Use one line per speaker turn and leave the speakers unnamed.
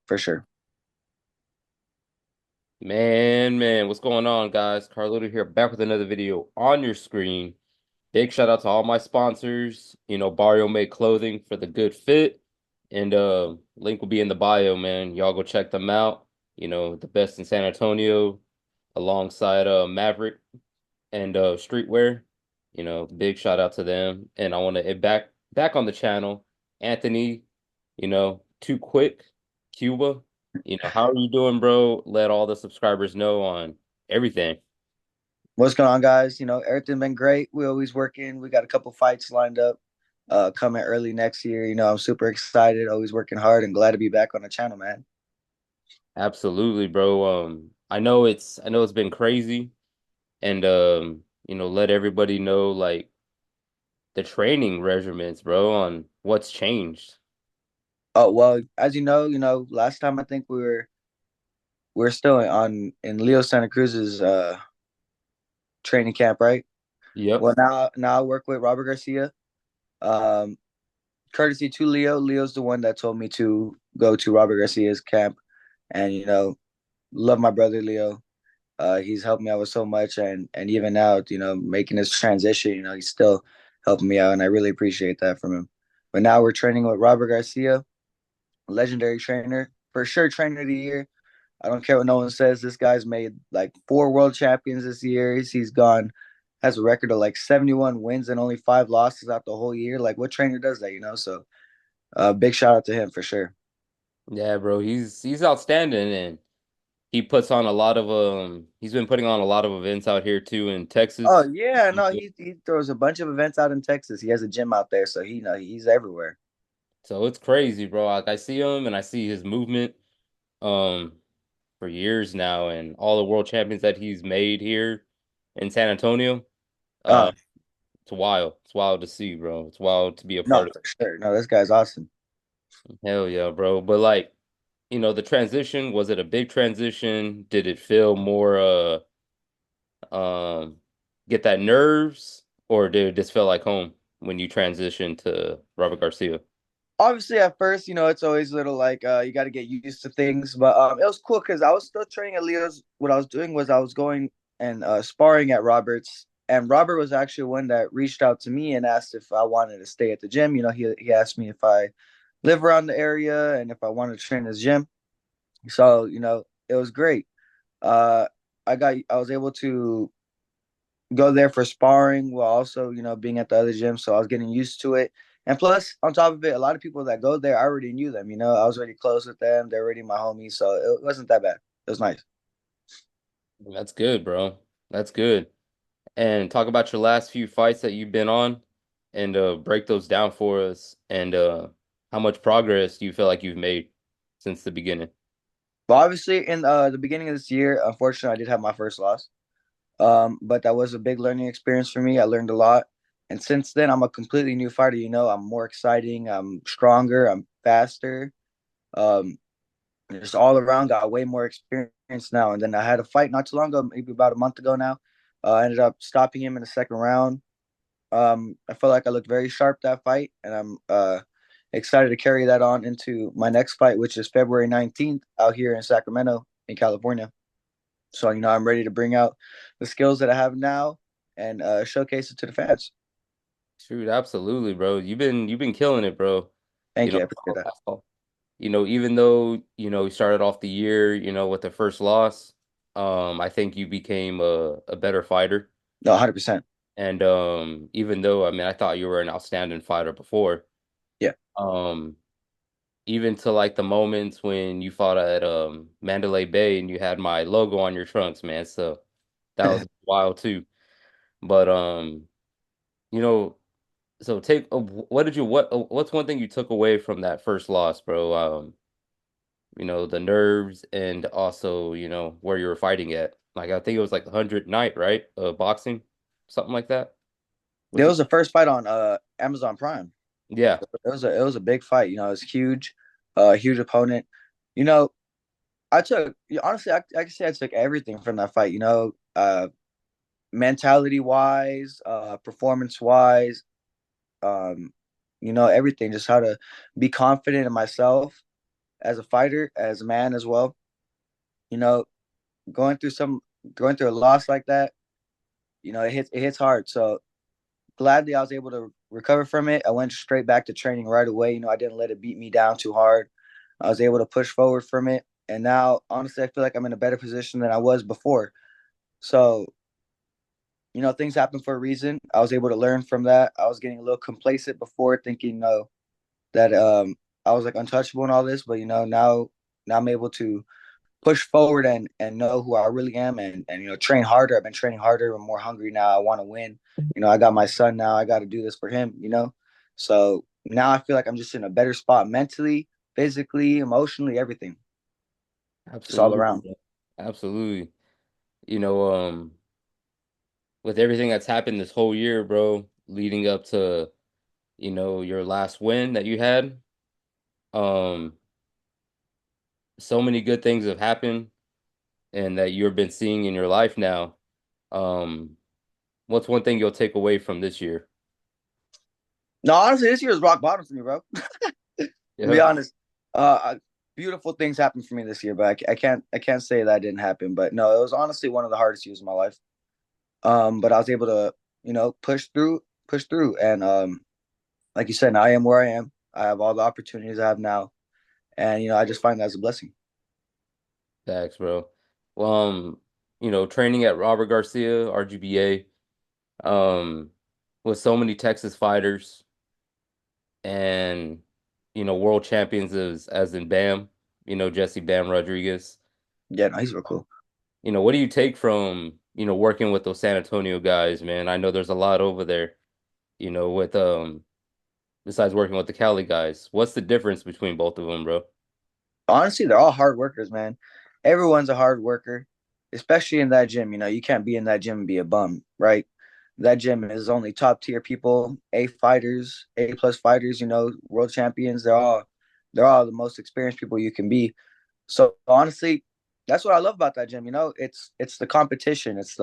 For sure.
Man, what's going on, guys? Carlito here, back with another video on your screen. Big shout out to all my sponsors. Barrio Made Clothing for the good fit. And link will be in the bio, man. Y'all go check them out. The best in San Antonio, alongside Maverick and Streetwear. Big shout out to them. And I want to back on the channel. Anthony, too quick, Cuba. How are you doing, bro? Let all the subscribers know on everything.
What's going on, guys? Everything been great. We always working. We got a couple fights lined up coming early next year. I'm super excited, always working hard and glad to be back on the channel, man.
Absolutely, bro. I know it's been crazy, and let everybody know like the training regimens, bro, on what's changed.
Oh, well, as last time I think we were still in Leo Santa Cruz's training camp, right?
Yep.
Well, now I work with Robert Garcia. Um Courtesy to Leo. Leo's the one that told me to go to Robert Garcia's camp, and love my brother Leo. He's helped me out with so much, and even now, making this transition, he's still helping me out, and I really appreciate that from him. But now we're training with Robert Garcia, legendary trainer, for sure, trainer of the year. I don't care what no one says. This guy's made like 4 world champions this year. He's gone, has a record of like 71 wins and only 5 losses out the whole year. Like, what trainer does that? So, big shout out to him for sure.
Yeah, bro. He's outstanding, and he's been putting on a lot of events out here too in
Oh
Texas.
yeah, no, he throws a bunch of events out in Texas. He has a gym out there, so he's everywhere.
So it's crazy, bro. Like I see him and I see his movement um for years now, and all the world champions that he's made here in San Antonio. Uh
Uh,
it's wild. It's wild to see, bro. It's wild to be a
no,
part of.
for sure. No, this guy's awesome.
Hell yeah, bro. But like, the transition, was it a big transition? Did it feel more um get that nerves, or did it just feel like home when you transitioned to Robert Garcia?
Obviously, at first, it's always a little like you got to get used to things, but it was cool because I was still training at Leo's. What I was doing was I was going and sparring at Robert's, and Robert was actually one that reached out to me and asked if I wanted to stay at the gym. He asked me if I live around the area and if I wanted to train his gym. So it was great. Uh, I was able to go there for sparring while also being at the other gym, so I was getting used to it. And plus, on top of it, a lot of people that go there, I already knew them. I was already close with them. They're already my homies, so it wasn't that bad. It was nice.
That's good, bro. That's good. And talk about your last few fights that you've been on, and break those down for us, and how much progress do you feel like you've made since the beginning?
But obviously, in the beginning of this year, unfortunately, I did have my first loss. But that was a big learning experience for me. I learned a lot, and since then, I'm a completely new fighter. I'm more exciting. I'm stronger. I'm faster. Um, just all around, got way more experience now. And then I had a fight not too long ago, maybe about a month ago now. I ended up stopping him in the second round. I felt like I looked very sharp that fight, and I'm excited to carry that on into my next fight, which is February 19th out here in Sacramento, in California. So, I'm ready to bring out the skills that I have now and showcase it to the fans.
Shoot, absolutely, bro. You've been killing it, bro. You
Thank
know,
you. I appreciate that.
even though, you started off the year, with the first loss, I think you became a better fighter.
No, 100%.
And even though, I mean, I thought you were an outstanding fighter before,
Yeah.
um, even to like the moments when you fought at Mandalay Bay and you had my logo on your trunks, man. So that was wild too. But you know, so take what did you what's one thing you took away from that first loss, bro? The nerves, and also, where you were fighting at. Like I think it was like the 100th night, right? Boxing, something like that.
There
What you
was the first fight on Amazon Prime.
Yeah.
It was a big fight. It was huge, huge opponent. You know, honestly, I can say I took everything from that fight. Mentality wise, performance wise, everything. Just how to be confident in myself, as a fighter, as a man as well. You know, going through some going through a loss like that, it hits hard. So gladly I was able to recover from it. I went straight back to training right away. I didn't let it beat me down too hard. I was able to push forward from it. And now honestly I feel like I'm in a better position than I was before. So, things happen for a reason. I was able to learn from that. I was getting a little complacent before thinking, that I was like untouchable and all this, but now I'm able to push forward and know who I really am and train harder. I've been training harder. I'm more hungry now. I want to win. I got my son now. I got to do this for him. So now I feel like I'm just in a better spot mentally, physically, emotionally, everything. Just all
Absolutely,
around.
bro. Absolutely. You know, with everything that's happened this whole year, bro, leading up to, your last win that you had, um, so many good things have happened and that you've been seeing in your life now. Um, what's one thing you'll take away from this year?
No, honestly, this year is rock bottom for me, bro. To be
Yeah,
honest, beautiful things happened for me this year, but I can't say that didn't happen. But no, it was honestly one of the hardest years of my life. But I was able to, push through, and like you said, now I am where I am. I have all the opportunities I have now, and I just find that as a blessing.
thanks, bro. Well, training at Robert Garcia RGBA, with so many Texas fighters and world champions as in Bam, Jesse Bam Rodriguez.
Yeah, no, he's real cool.
What do you take from, working with those San Antonio guys, man? I know there's a lot over there, with besides working with the Cali guys. What's the difference between both of them, bro?
Honestly, they're all hard workers, man. Everyone's a hard worker, especially in that gym. You can't be in that gym and be a bum, right? That gym is only top tier people, A fighters, A plus fighters. World champions. They're all the most experienced people you can be. So honestly, that's what I love about that gym. It's the competition. It's